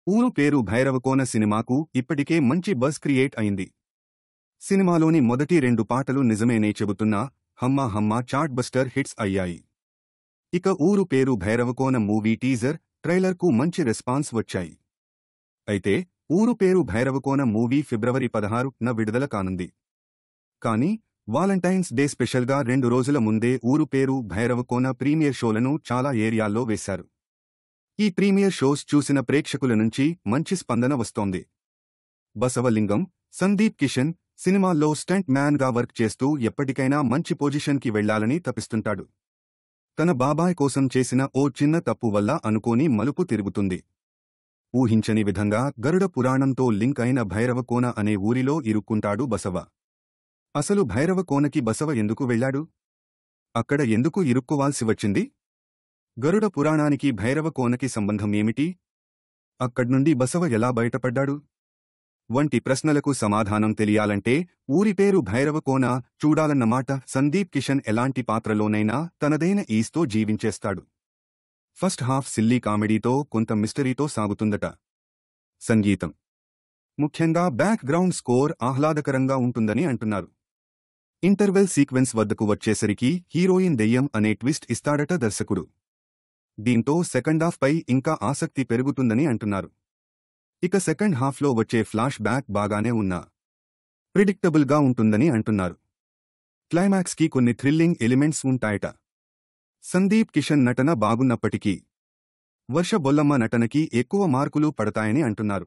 ఊరు పేరు భైరవకోన సినిమాకు ఇప్పటికే మంచి బజ్ క్రియేట్ అయింది. సినిమాలోని మొదటి 2 పాటలు నిజమేనే చెబుతున్నా హమ్మా హమ్మా చార్ట్ బస్టర్ హిట్స్ అయ్యాయి. ఇక ఊరు పేరు భైరవకోన మూవీ టీజర్, ట్రైలర్కు మంచి రెస్పాన్స్ వచ్చాయి. అయితే ఊరు పేరు భైరవకోన మూవీ ఫిబ్రవరి 16న విడుదల కానుంది. కానీ వాలంటైన్స్ డే స్పెషల్గా 2 రోజుల ముందే ఊరు పేరు భైరవకోన ప్రీమియర్ షోలను చాలా ఏరియాల్లో వేశారు. ఈ ప్రీమియర్ షోస్ చూసిన ప్రేక్షకుల నుంచి మంచి స్పందన వస్తోంది. బసవలింగం, సందీప్ కిషన్ సినిమాల్లో స్టంట్ మ్యాన్గా వర్క్ చేస్తూ ఎప్పటికైనా మంచి పొజిషన్కి వెళ్లాలని తపిస్తుంటాడు. తన బాబాయ్ కోసం చేసిన ఓ చిన్న తప్పు వల్ల అనుకోని మలుపు తిరుగుతుంది. ఊహించని విధంగా గరుడ పురాణంతో లింక్ అయిన భైరవకోన అనే ఊరిలో ఇరుక్కుంటాడు బసవ. అసలు భైరవకోనకి బసవ ఎందుకు వెళ్లాడు? అక్కడ ఎందుకు ఇరుక్కోవాల్సి వచ్చింది? గరుడ పురాణానికి భైరవకోనకి సంబంధం ఏమిటి? అక్కడ్నుండి బసవ ఎలా బయటపడ్డాడు? వంటి ప్రశ్నలకు సమాధానం తెలియాలంటే ఊరి పేరు భైరవకోన చూడాలన్నమాట. సందీప్ కిషన్ ఎలాంటి పాత్రలోనైనా తనదైన ఈస్తో జీవించేస్తాడు. ఫస్ట్ హాఫ్ సిల్లీ కామెడీతో కొంత మిస్టరీతో సాగుతుందట. సంగీతం, ముఖ్యంగా బ్యాక్ గ్రౌండ్ స్కోర్ ఆహ్లాదకరంగా ఉంటుందని అంటున్నారు. ఇంటర్వెల్ సీక్వెన్స్ వద్దకు వచ్చేసరికి హీరోయిన్ దెయ్యం అనే ట్విస్ట్ ఇస్తాడట దర్శకుడు. దీంతో సెకండ్ హాఫ్ పై ఇంకా ఆసక్తి పెరుగుతుందని అంటున్నారు. ఇక సెకండ్ హాఫ్లో వచ్చే ఫ్లాష్ బ్యాక్ బాగానే ఉన్నా ప్రిడిక్టబుల్గా ఉంటుందని అంటున్నారు. క్లైమాక్స్కి కొన్ని థ్రిల్లింగ్ ఎలిమెంట్స్ ఉంటాయట. సందీప్ కిషన్ నటన బాగున్నప్పటికీ వర్ష బొల్లమ్మ నటనకి ఎక్కువ మార్కులు పడతాయని అంటున్నారు.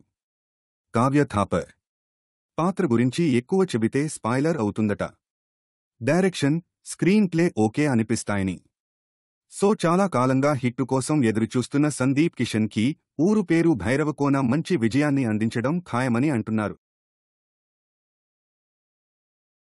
కావ్య థాపర్ పాత్ర గురించి ఎక్కువ చెబితే స్పాయిలర్ అవుతుందట. డైరెక్షన్, స్క్రీన్ ప్లే ఓకే అనిపిస్తాయని. సో చాలా కాలంగా హిట్టు కోసం ఎదురుచూస్తున్న సందీప్ కిషన్కి ఊరు పేరు భైరవకోన మంచి విజయాన్ని అందించడం ఖాయమని అంటున్నారు.